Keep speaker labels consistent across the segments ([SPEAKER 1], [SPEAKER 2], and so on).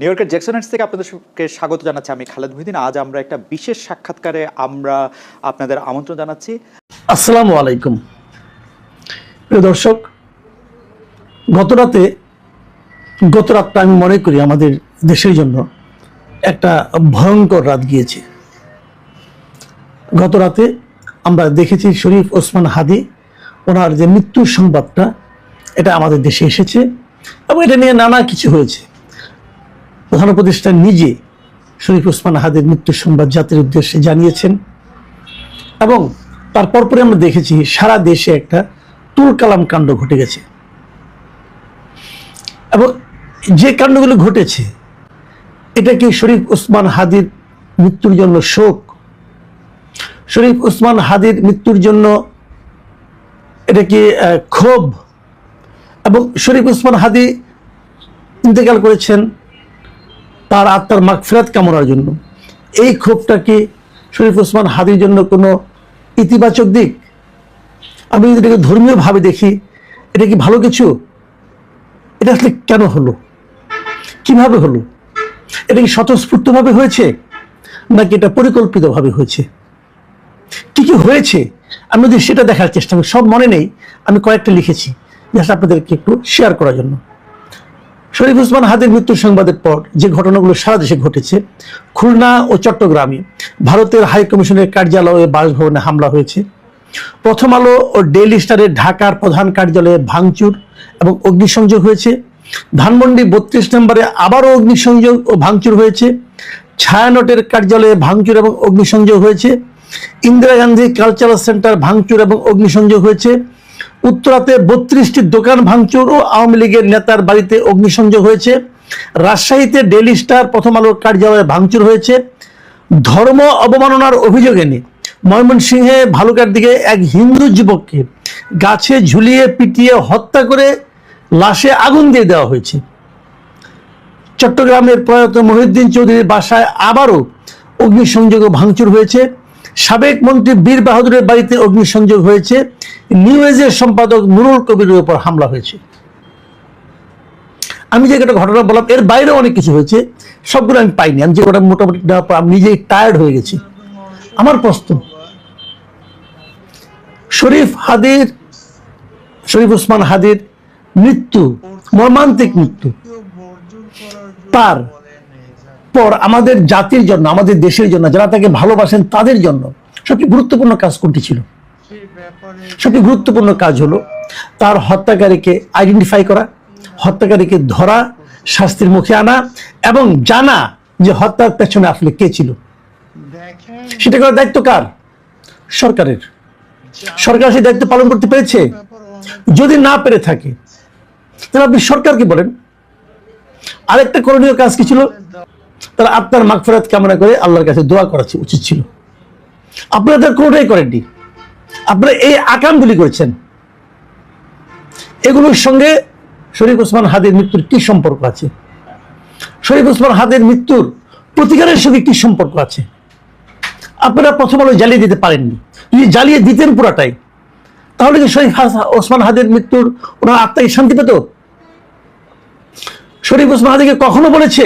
[SPEAKER 1] New ইয়র্কের Jackson Heights থেকে আপনাদেরকে স্বাগত জানাচ্ছি। আমি খালেদ মহিউদ্দিন। আজ আমরা একটা বিশেষ সাক্ষাৎকারে আপনাদের আমন্ত্রণ জানাচ্ছি।
[SPEAKER 2] আসসালামু আলাইকুম প্রিয় দর্শক, গত রাতটা আমি মনে করি আমাদের দেশের জন্য একটা ভয়ঙ্কর রাত গিয়েছে। গত রাতে আমরা দেখেছি শরীফ ওসমান হাদি, ওনার যে মৃত্যুর সংবাদটা, এটা আমাদের দেশে এসেছে এবং এটা নিয়ে নানা কিছু হয়েছে। প্রধান উপদেষ্টা নিজে শরীফ ওসমান হাদির মৃত্যুর সংবাদ জাতির উদ্দেশ্যে জানিয়েছেন এবং তারপর পরে আমরা দেখেছি সারা দেশে একটা তুলকালাম কাণ্ড ঘটে গেছে। এবং যে কাণ্ডগুলো ঘটেছে, এটা কি শরীফ ওসমান হাদির মৃত্যুর জন্য শোক? শরীফ ওসমান হাদির মৃত্যুর জন্য এটা কি ক্ষোভ? এবং শরীফ ওসমান হাদি ইন্তেকাল করেছেন তার আত্মার মাগফিরাত কামনার জন্য। এই ক্ষোভটা কি শরীফ ওসমান হাদির জন্য কোনো ইতিবাচক দিক? আমি যদি এটাকে ধর্মীয়ভাবে দেখি, এটা কি ভালো কিছু? এটা আসলে কেন হলো, কিভাবে হলো? এটা কি স্বতঃস্ফূর্তভাবে হয়েছে নাকি এটা পরিকল্পিতভাবে হয়েছে? কি কি হয়েছে আমি যদি সেটা দেখার চেষ্টা করি, সব মনে নেই, আমি কয়েকটা লিখেছি জাস্ট আপনাদেরকে একটু শেয়ার করার জন্য। শরীফ ওসমান হাদির মৃত্যুর সংবাদের পর যে ঘটনাগুলো সারা দেশে ঘটেছে, খুলনা ও চট্টগ্রামে ভারতের হাই কমিশনের কার্যালয়ে বাসভবনে হামলা হয়েছে। প্রথম আলো ও ডেইলি স্টারের ঢাকার প্রধান কার্যালয়ে ভাঙচুর এবং অগ্নিসংযোগ হয়েছে। ধানমন্ডি 32 নম্বরে আবারও অগ্নিসংযোগ ও ভাঙচুর হয়েছে। ছায়ানটের কার্যালয়ে ভাঙচুর এবং অগ্নিসংযোগ হয়েছে। ইন্দিরা গান্ধী কালচারাল সেন্টার ভাঙচুর এবং অগ্নিসংযোগ হয়েছে। উত্তরাতে 32টি দোকান ভাঙচুর ও আওয়ামী লীগের নেতার বাড়িতে অগ্নিসংযোগ হয়েছে। রাজশাহীতে ডেইলি স্টার প্রথম আলোর কার্যালয়ে ভাঙচুর হয়েছে। ধর্ম অবমাননার অভিযোগ এনে ময়মনসিংহে ভালুকার দিকে এক হিন্দু যুবককে গাছে ঝুলিয়ে পিটিয়ে হত্যা করে লাশে আগুন দিয়ে দেওয়া হয়েছে। চট্টগ্রামের প্রয়াত মহিউদ্দিন চৌধুরীর বাসায় আবারও অগ্নিসংযোগ ও ভাঙচুর হয়েছে। সাবেক মন্ত্রী বীর বাহাদুরের বাড়িতে অগ্নিসংযোগ হয়েছে। নিউ এজের সম্পাদক নুরুল কবিরের উপর হামলা হয়েছে। আমি যে একটা ঘটনা বললাম, এর বাইরেও অনেক কিছু হয়েছে, সবগুলো আমি পাইনি। আমি যে ওটা মোটামুটি আমি নিজেই টায়ার্ড হয়ে গেছি। আমার প্রশ্ন, শরীফ ওসমান হাদির মৃত্যু, মর্মান্তিক মৃত্যু, তার পর আমাদের জাতির জন্য, আমাদের দেশের জন্য, যারা তাকে ভালোবাসেন তাদের জন্য সবচেয়ে গুরুত্বপূর্ণ কাজ কোনটি ছিল? সবচেয়ে গুরুত্বপূর্ণ কাজ হলো তার হত্যাকারীকে আইডেন্টিফাই করা, হত্যাকারীকে ধরা, শাস্তির মুখে আনা এবং জানা যে হত্যার পেছনে আসলে কে ছিল। সেটা করার দায়িত্ব কার? সরকারের। সরকার সেই দায়িত্ব পালন করতে পেরেছে? যদি না পেরে থাকে তাহলে আপনি সরকারকে বলেন। আরেকটা করণীয় কাজ কি ছিল? তার আত্মার মাগফিরাত কামনা করে আল্লাহর কাছে দোয়া করা উচিত ছিল। আপনারা কোনোটাই করেননি। আপনারা এই আকামগুলি করেছেন। এগুলোর সঙ্গে শরীফ ওসমান হাদির মৃত্যুর কি সম্পর্ক আছে? শরীফ ওসমান হাদির মৃত্যুর প্রতিকারের সঙ্গে কি সম্পর্ক আছে? আপনারা প্রথম আলো জ্বালিয়ে দিতে পারেননি। যদি জ্বালিয়ে দিতেন পুরাটাই, তাহলে কি শরীফ ওসমান হাদির মৃত্যুর ওনার আত্মাকে শান্তি পেত? শরীফ ওসমান হাদিকে কখনো বলেছে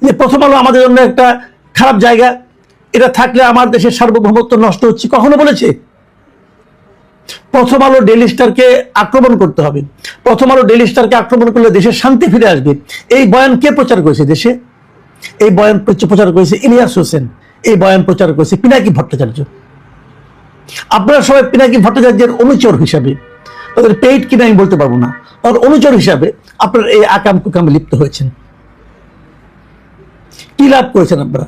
[SPEAKER 2] যে প্রথম আলো আমাদের জন্য একটা খারাপ জায়গা, এটা থাকলে আমার দেশের সার্বভৌমত্ব নষ্ট হচ্ছে? কখনো বলেছে? প্রথম আলো ডেইলি স্টারকে আক্রমণ করতে হবে, প্রথম আলো ডেইলি স্টারকে আক্রমণ করলে দেশের শান্তি ফিরে আসবে, এই বয়ান কে প্রচার করেছে দেশে? এই বয়ান প্রচার করেছে ইলিয়াস হোসেন, এই বয়ান প্রচার করেছে পিনাকি ভট্টাচার্য। আপনারা সবাই পিনাকি ভট্টাচার্যের অনুচর হিসাবে, তাদের পেইড কিনা আমি বলতে পারবো না, তাদের অনুচর হিসাবে আপনারা এই আকাম কুকামে লিপ্ত হয়েছেন। কি লাভ করেছেন আপনারা?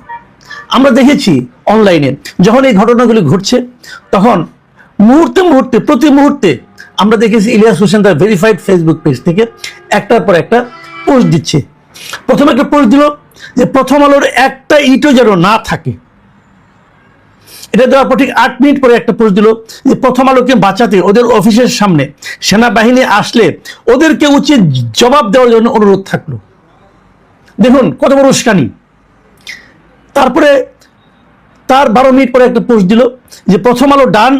[SPEAKER 2] আমরা দেখেছি অনলাইনে যখন এই ঘটনাগুলি ঘটছে, তখন মুহূর্তে প্রতি মুহূর্তে আমরা দেখেছি ইলিয়াস হোসেন তার ভেরিফাইড ফেসবুক পেজ থেকে একটার পর একটা পোস্ট দিচ্ছে। প্রথমে একটা পোস্ট দিল যে প্রথম আলোর একটা ইটও যেন না থাকে। এটা দেওয়ার পর ঠিক 8 মিনিট পরে একটা পোস্ট দিল যে প্রথম আলোকে বাঁচাতে ওদের অফিসের সামনে সেনাবাহিনী আসলে ওদেরকে উচিত জবাব দেওয়ার জন্য অনুরোধ থাকলো। দেখুন কত বড় উস্কানি। তারপরে তার 12 মিনিট পরে একটা পোস্ট দিল যে প্রথম আলো ডান,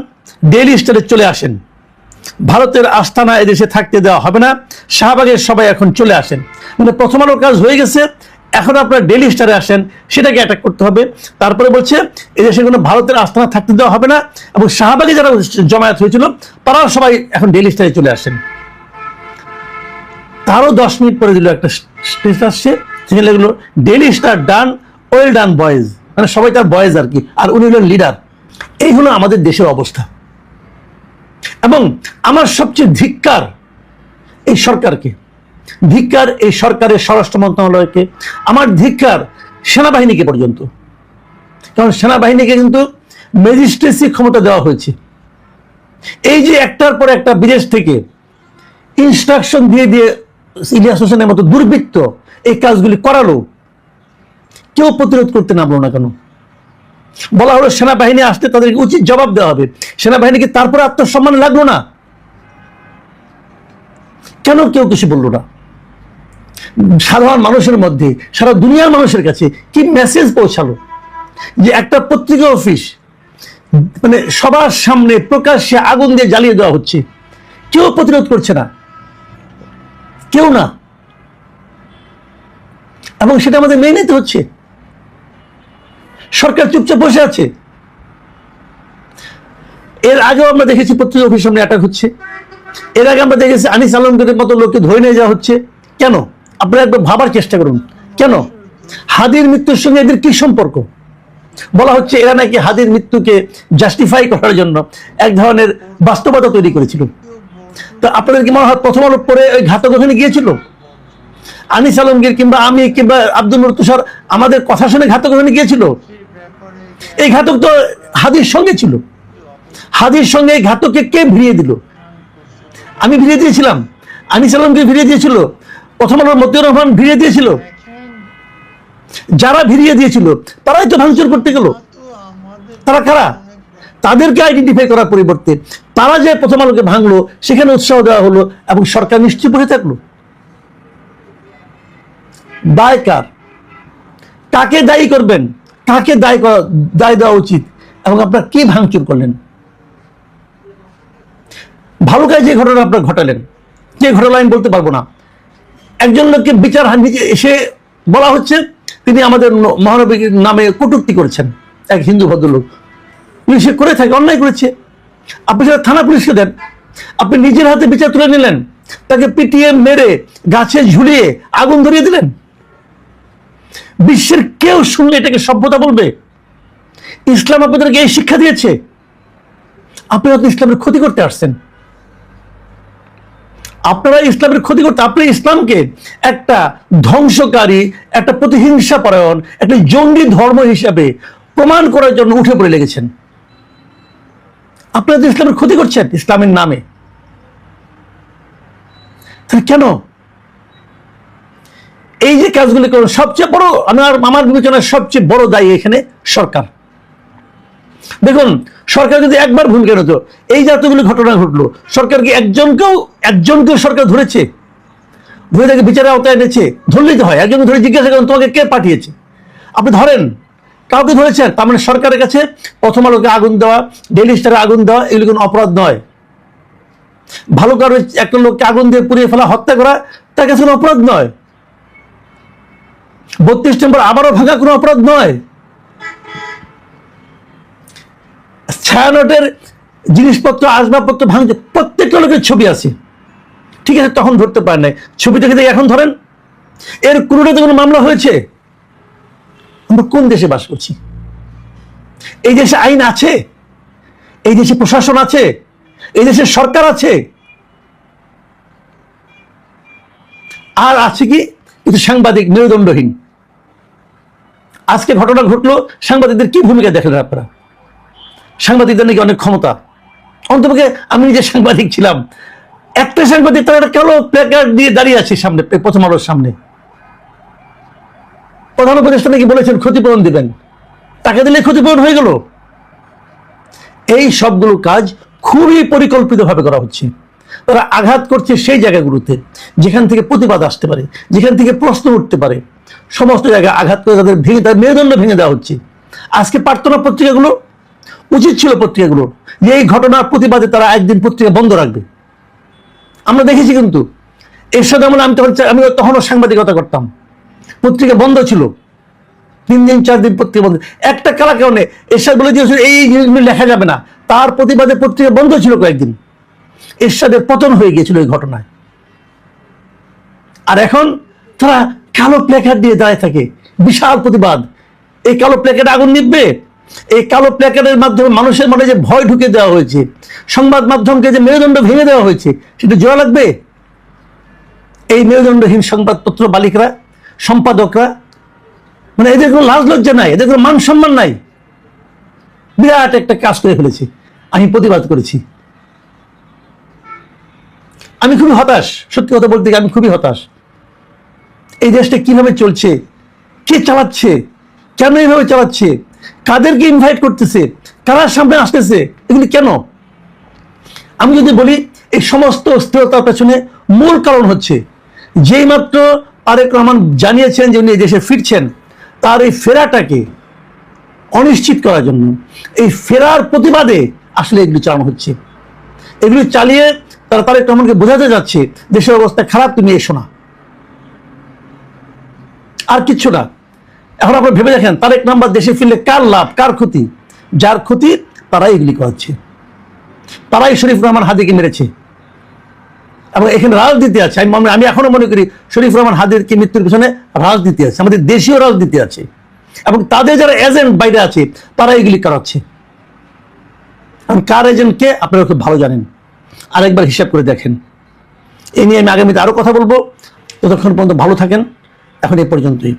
[SPEAKER 2] ডেইলি স্টারে চলে আসেন। ভারতের আস্তানা এদেশে থাকতে দেওয়া হবে না, শাহবাগের সবাই এখন চলে আসেন। মানে প্রথম আলোর কাজ হয়ে গেছে, এখন আপনার ডেইলি স্টারে আসেন, সেটাকে অ্যাটাক করতে হবে। তারপরে বলছে এদেশে কোনো ভারতের আস্তানা থাকতে দেওয়া হবে না, এবং শাহবাগে যারা জমায়েত হয়েছিল তারাও সবাই এখন ডেইলি স্টারে চলে আসেন। তারও 10 মিনিট পরে দিল একটা স্টেজ আসছে, সেখানে লাগলো ডেইলি স্টার ডান, ওয়েল ডান বয়েজ, মানে সবাই তার বয়েজ আর কি, আর উনি হলেন লিডার। এই হলো আমাদের দেশের অবস্থা। এবং আমার সবচেয়ে ধিক্কার এই সরকারকে, ধিক্কার এই সরকারের স্বরাষ্ট্র মন্ত্রণালয়কে, আমার ধিক্কার সেনাবাহিনীকে পর্যন্ত। কারণ সেনাবাহিনীকে কিন্তু ম্যাজিস্ট্রেসি ক্ষমতা দেওয়া হয়েছে। এই যে একটার পর একটা বিদেশ থেকে ইনস্ট্রাকশন দিয়ে দিয়ে ইলিয়াস হোসেনের মতো দুর্বৃত্ত এই কাজগুলি করালো, কেউ প্রতিরোধ করতে নামলো না কেন? বলা হলো সেনাবাহিনী আসতে তাদেরকে উচিত জবাব দেওয়া হবে, সেনাবাহিনীকে তারপরে আত্মসম্মান লাগলো না কেন? কেউ কিছু বললো না। সাধারণ মানুষের মধ্যে, সারা দুনিয়ার মানুষের কাছে কি মেসেজ পৌঁছালো যে একটা পত্রিকা অফিস মানে সবার সামনে প্রকাশ্যে আগুন দিয়ে জ্বালিয়ে দেওয়া হচ্ছে, কেউ প্রতিরোধ করছে না, কেউ না, এবং সেটা আমাদের মেনে নিতে হচ্ছে। সরকার চুপচাপ বসে আছে। এর আগেও আমরা দেখেছি পত্রিকা অফিস সামনে অ্যাটাক হচ্ছে, এর আগে আমরা দেখেছি আনিস আলমগীরের মতো লোককে ধরে নিয়ে যাওয়া হচ্ছে। কেন? আপনারা একবার ভাবার চেষ্টা করুন, কেন? হাদির মৃত্যুর সঙ্গে এদের কি সম্পর্ক? বলা হচ্ছে এরা নাকি হাদির মৃত্যুকে জাস্টিফাই করার জন্য এক ধরনের বাস্তবতা তৈরি করেছিল। তো আপনাদের কি মনে হয় প্রথম আলো পরে ওই ঘাতক ওখানে গিয়েছিল? আনিস আলমগীর কিংবা আমি কিংবা আব্দুল নূর তুষার আমাদের কথা শুনে ঘাতক ওখানে গিয়েছিল? এই ঘাতক তো হাদির সঙ্গে ছিল। হাদির সঙ্গে এই ঘাতককে কে ভিড়িয়ে দিল? আমি ভিড়িয়ে দিয়েছিলাম, আনিস আলমগীর ভিড়িয়ে দিয়েছিল, প্রথম আলোর মতিউর রহমান ভিড়িয়ে দিয়েছিল। যারা ভিড়িয়ে দিয়েছিল তারাই তো ভাঙচুর করতে গেল। তারা কারা? তাদেরকে আইডেন্টিফাই করার পরিবর্তে তারা যে প্রথম আলোকে ভাঙলো সেখানে উৎসাহ দেওয়া হলো, এবং সরকার নিশ্চয় বসে থাকলো। দায় কার? কাকে দায়ী করবেন? কাকে দায় দেওয়া উচিত? এবং আপনারা কি ভাঙচুর করলেন? ভালো কাজ যে ঘটনা আপনারা ঘটালেন, যে ঘটনা আমি বলতে পারবো না। একজন লোককে বিচার এসে বলা হচ্ছে তিনি আমাদের মহানবীর নামে কটূক্তি করেছেন, এক হিন্দু ভদ্রলোক। সে করে থাকে, অন্যায় করেছে, আপনি সেটা থানা পুলিশকে দেন। আপনি নিজের হাতে বিচার তুলে নিলেন, তাকে পিটিয়ে মেরে গাছে ঝুলিয়ে আগুন ধরিয়ে দিলেন। বিশ্বের কেউ শুনলে এটাকে সভ্যতা বলবে? ইসলাম আপনাদেরকে এই শিক্ষা দিয়েছে? আপনারা তো ইসলামের ক্ষতি করতে আসছেন। আপনারা ইসলামের ক্ষতি করতে, আপনি ইসলামকে একটা ধ্বংসকারী, একটা প্রতিহিংসা পরায়ণ, একটা জঙ্গি ধর্ম হিসাবে প্রমাণ করার জন্য উঠে পড়ে লেগেছেন। আপনারা তো ইসলামের ক্ষতি করছেন ইসলামের নামে। তাহলে কেন এই যে কাজগুলি করুন? সবচেয়ে বড়, আমার বিবেচনায় সবচেয়ে বড় দায়ী এখানে সরকার। দেখুন, সরকার যদি একবার ভুল কেন হতো, এই যে এতগুলি ঘটনা ঘটলো, সরকার কি একজনকেও সরকার ধরেছে? ধরে তাকে বিচারের আওতায় এনেছে? ধরলেই তো হয়, একজনকে ধরে জিজ্ঞাসা করেন তোমাকে কে পাঠিয়েছে। আপনি ধরেন, কাউকে ধরেছেন, তার মানে সরকারের কাছে প্রথম আলোকে আগুন দেওয়া, ডেইলি স্টারে আগুন দেওয়া এগুলি কোনো অপরাধ নয়। ভালো কারো একটা লোককে আগুন দিয়ে পুড়িয়ে ফেলা, হত্যা করা তার কাছে কোনো অপরাধ নয়। 32 নম্বর আবারও ভাঙা কোনো অপরাধ নয়। ছায়ানটের জিনিসপত্র, আসবাবপত্র ভাঙতে প্রত্যেকটা লোকের ছবি আছে, ঠিক আছে, তখন ধরতে পারেন নাই, ছবিটা দেখে এখন ধরেন। এর কোনোটাতে কোনো মামলা হয়েছে? আমরা কোন দেশে বাস করছি? এই দেশে আইন আছে? এই দেশে প্রশাসন আছে? এই দেশে সরকার আছে? আর আছে কি কিছু সাংবাদিক মেরুদণ্ডহীন। আজকে ঘটনা ঘটলো, সাংবাদিকদের কি ভূমিকা দেখলেন আপনারা? সাংবাদিকদের নাকি অনেক ক্ষমতা। অন্তপক্ষে আমি নিজে সাংবাদিক ছিলাম, একটা সাংবাদিক তার একটা কালো প্ল্যাকার্ড দিয়ে দাঁড়িয়ে আছে সামনে, প্রথম আলোর সামনে। প্রধান উপদেষ্টা নাকি বলেছেন ক্ষতিপূরণ দিবেন, টাকা দিলে ক্ষতিপূরণ হয়ে গেল। এই সবগুলো কাজ খুবই পরিকল্পিতভাবে করা হচ্ছে। তারা আঘাত করছে সেই জায়গাগুলোতে যেখান থেকে প্রতিবাদ আসতে পারে, যেখান থেকে প্রশ্ন উঠতে পারে, সমস্ত জায়গায় আঘাত করে তাদের মেরুদণ্ড ভেঙে দেওয়া হচ্ছে। আজকে পারত না পত্রিকাগুলো? উচিত ছিল পত্রিকাগুলো যে এই ঘটনার প্রতিবাদে তারা একদিন পত্রিকা বন্ধ রাখবে। আমরা দেখেছি কিন্তু এরশাদ আমলে আমি তখনও সাংবাদিকতা করতাম, পত্রিকা বন্ধ ছিল, 3 দিন 4 দিন পত্রিকা বন্ধ, একটা কারা কারণে এরশাদ বলে দিয়েছিল এই জিনিসগুলো লেখা যাবে না, তার প্রতিবাদে পত্রিকা বন্ধ ছিল কয়েকদিন। এরশাদের পতন হয়ে গিয়েছিল এই ঘটনায়। আর এখন তারা কালো প্ল্যাকার্ড দিয়ে দাঁড়িয়ে থাকে, বিশাল প্রতিবাদ। এই কালো প্ল্যাকার্ডে আগুন নিভবে? এই কালো প্ল্যাকার্ডের মাধ্যমে মানুষের মনে যে ভয় ঢুকে দেওয়া হয়েছে, সংবাদ মাধ্যমকে যে মেরুদণ্ড ভেঙে দেওয়া হয়েছে, সেটা জোড়া লাগবে? এই মেরুদণ্ডহীন সংবাদপত্র মালিকরা, সম্পাদকরা, মানে এদের কোনো লাজ লজ্জা নাই, এদের কোনো মান সম্মান নাই। বিরাট একটা কাজ করে ফেলেছে। আমি প্রতিবাদ করেছি। আমি খুবই হতাশ, সত্যি কথা বলতে গিয়ে আমি খুবই হতাশ। এই দেশটা কিভাবে চলছে, কে চালাচ্ছে, কেন এইভাবে চালাচ্ছে, কাদেরকে ইনভাইট করতেছে, কারা সামনে আসতেছে, এগুলি কেন? আমি যদি বলি এই সমস্ত অস্থিরতার পেছনে মূল কারণ হচ্ছে, যেই মাত্র তারেক রহমান জানিয়েছেন যে উনি এই দেশে ফিরছেন, তার এই ফেরাটাকে অনিশ্চিত করার জন্য, এই ফেরার প্রতিবাদে আসলে এগুলি চালানো হচ্ছে। এগুলি চালিয়ে তারা তারেক রহমানকে বোঝাতে যাচ্ছে দেশের অবস্থা খারাপ, তুমি এসো না, আর কিচ্ছু না। এখন আপনারা ভেবে দেখেন তারেক রহমান দেশে ফিরলে কার লাভ, কার ক্ষতি? যার ক্ষতি তারাই এগুলি করাচ্ছে, তারাই শরীফ রহমান হাদিকে মেরেছে। এবং এখানে রাজনীতি আছে। আমি এখনো মনে করি শরীফ রহমান হাদির কি মৃত্যুর পিছনে রাজনীতি আছে, আমাদের দেশীয় রাজনীতি আছে, এবং তাদের যারা এজেন্ট বাইরে আছে তারা এগুলি করাচ্ছে। কার এজেন্ট কে আপনারা খুব ভালো জানেন, আরেকবার হিসাব করে দেখেন। এ নিয়ে আমি আগামীতে আরো কথা বলবো। ততক্ষণ পর্যন্ত ভালো থাকেন, এখন এই পর্যন্তই।